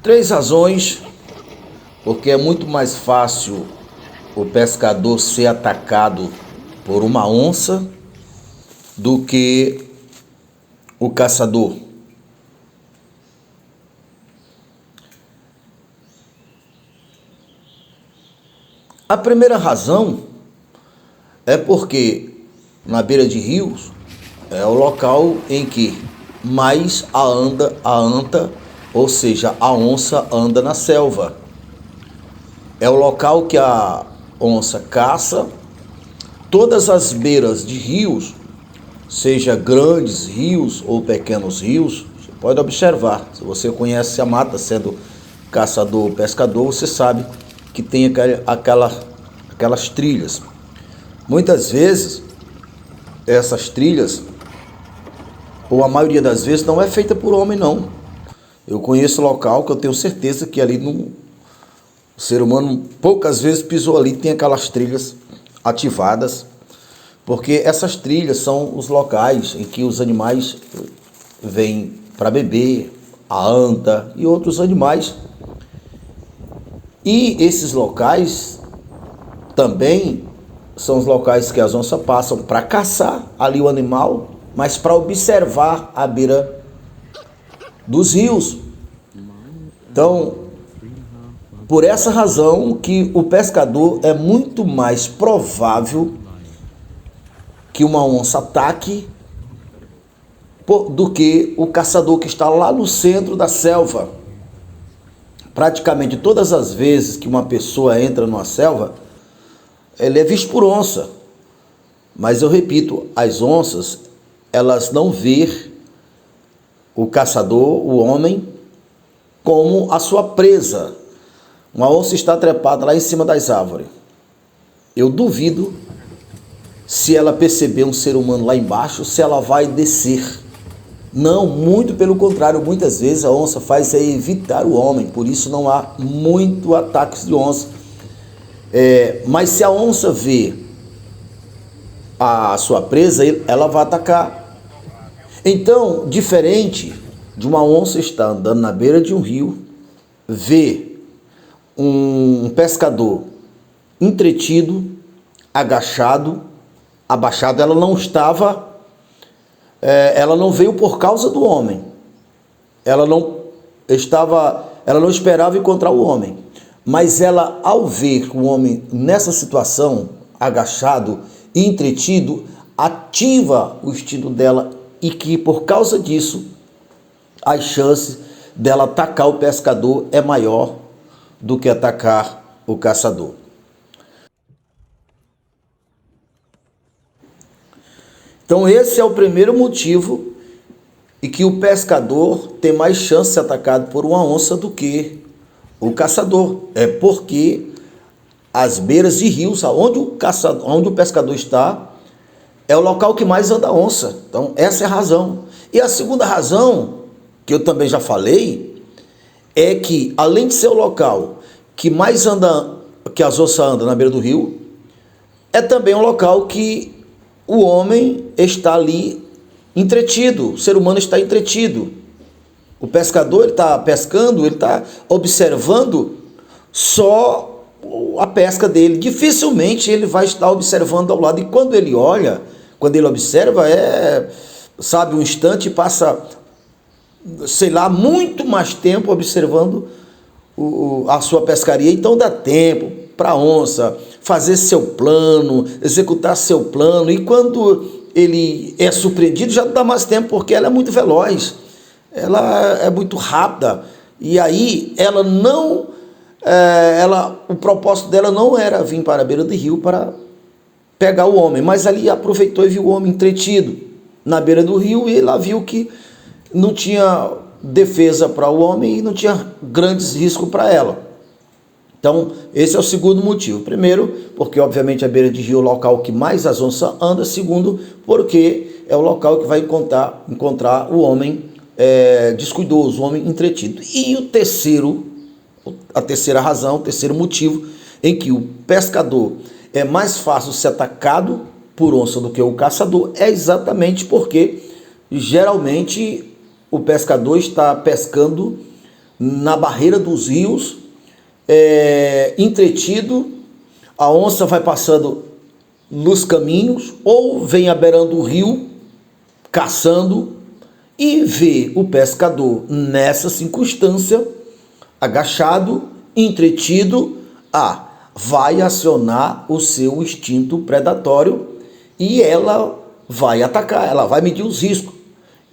Três razões, porque é muito mais fácil o pescador ser atacado por uma onça do que o caçador. A primeira razão é porque na beira de rios é o local em que mais a anta, ou seja, a onça anda na selva. É o local que a onça caça. Todas as beiras de rios, seja grandes rios ou pequenos rios, você pode observar. Se você conhece a mata, sendo caçador ou pescador, você sabe que tem aquelas trilhas. Muitas vezes, essas trilhas, ou a maioria das vezes, não é feita por homem, não. Eu conheço local que eu tenho certeza que ali o ser humano poucas vezes pisou ali, tem aquelas trilhas ativadas, porque essas trilhas são os locais em que os animais vêm para beber, a anta e outros animais. E esses locais também são os locais que as onças passam para caçar ali o animal, mas para observar a beira dos rios. Então, por essa razão que o pescador é muito mais provável que uma onça ataque do que o caçador que está lá no centro da selva. Praticamente todas as vezes que uma pessoa entra numa selva, ele é visto por onça. Mas eu repito, as onças, elas não veem o caçador, o homem, como a sua presa. Uma onça está trepada lá em cima das árvores. Eu duvido, se ela perceber um ser humano lá embaixo, se ela vai descer. Não, muito pelo contrário, muitas vezes a onça faz é evitar o homem, por isso não há muito ataques de onça. Mas se a onça vê a sua presa, ela vai atacar. Então, diferente de uma onça estar andando na beira de um rio, ver um pescador entretido, agachado, abaixado, ela não veio por causa do homem. Ela não esperava encontrar o homem. Mas ela, ao ver o homem nessa situação, agachado e entretido, ativa o instinto dela e que, por causa disso, as chances dela atacar o pescador é maior do que atacar o caçador. Então esse é o primeiro motivo e que o pescador tem mais chance de ser atacado por uma onça do que o caçador. É porque as beiras de rios, onde o pescador está, é o local que mais anda onça. Então essa é a razão. E a segunda razão, que eu também já falei, é que além de ser o local que mais anda, que as onças andam na beira do rio, é também um local que o homem está ali entretido, o ser humano está entretido. O pescador, ele está pescando, ele está observando só a pesca dele. Dificilmente ele vai estar observando ao lado. E quando ele olha, quando ele observa, sabe, um instante, passa, sei lá, muito mais tempo observando a sua pescaria. Então dá tempo para a onça fazer seu plano, executar seu plano, e quando ele é surpreendido já não dá mais tempo, porque ela é muito veloz, ela é muito rápida, e aí ela não, o propósito dela não era vir para a beira do rio para pegar o homem, mas ali aproveitou e viu o homem entretido na beira do rio, e ela viu que não tinha defesa para o homem e não tinha grandes riscos para ela. Então, esse é o segundo motivo. Primeiro, porque obviamente a beira de rio é o local que mais as onças andam. Segundo, porque é o local que vai encontrar o homem descuidoso, o homem entretido. E a terceira razão, o terceiro motivo em que o pescador é mais fácil ser atacado por onça do que o caçador é exatamente porque geralmente o pescador está pescando na barreira dos rios, entretido, a onça vai passando nos caminhos, ou vem à beira do rio, caçando, e vê o pescador nessa circunstância, agachado, entretido, vai acionar o seu instinto predatório e ela vai atacar, ela vai medir os riscos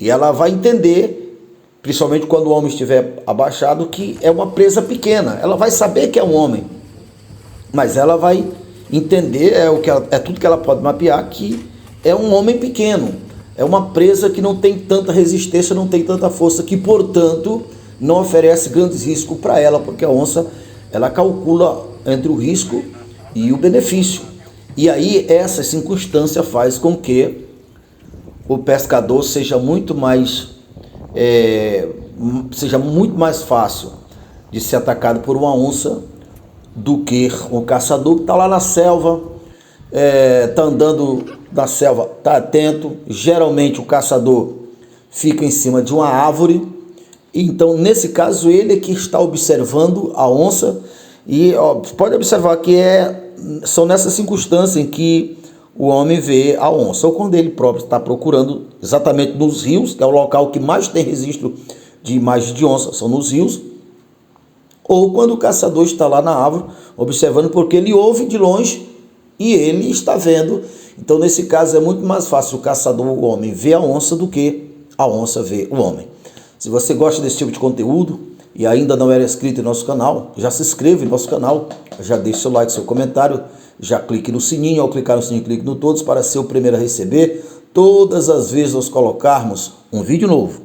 e ela vai entender, principalmente quando o homem estiver abaixado, que é uma presa pequena. Ela vai saber que é um homem, mas ela vai entender, é tudo que ela pode mapear, que é um homem pequeno, é uma presa que não tem tanta resistência, não tem tanta força, que portanto não oferece grandes riscos para ela, porque a onça, ela calcula entre o risco e o benefício. E aí essa circunstância faz com que o pescador seja muito mais fácil de ser atacado por uma onça do que um caçador que está lá na selva, está andando na selva, está atento. Geralmente o caçador fica em cima de uma árvore, então nesse caso ele é que está observando a onça. E pode observar que são nessas circunstâncias em que o homem vê a onça, ou quando ele próprio está procurando exatamente nos rios, que é o local que mais tem registro de imagens de onça, são nos rios, ou quando o caçador está lá na árvore observando, porque ele ouve de longe e ele está vendo. Então nesse caso é muito mais fácil o caçador, o homem, ver a onça do que a onça ver o homem. Se você gosta desse tipo de conteúdo e ainda não era inscrito em nosso canal, já se inscreva em nosso canal, já deixe seu like, seu comentário, já clique no sininho. Ao clicar no sininho, clique no todos para ser o primeiro a receber todas as vezes nós colocarmos um vídeo novo.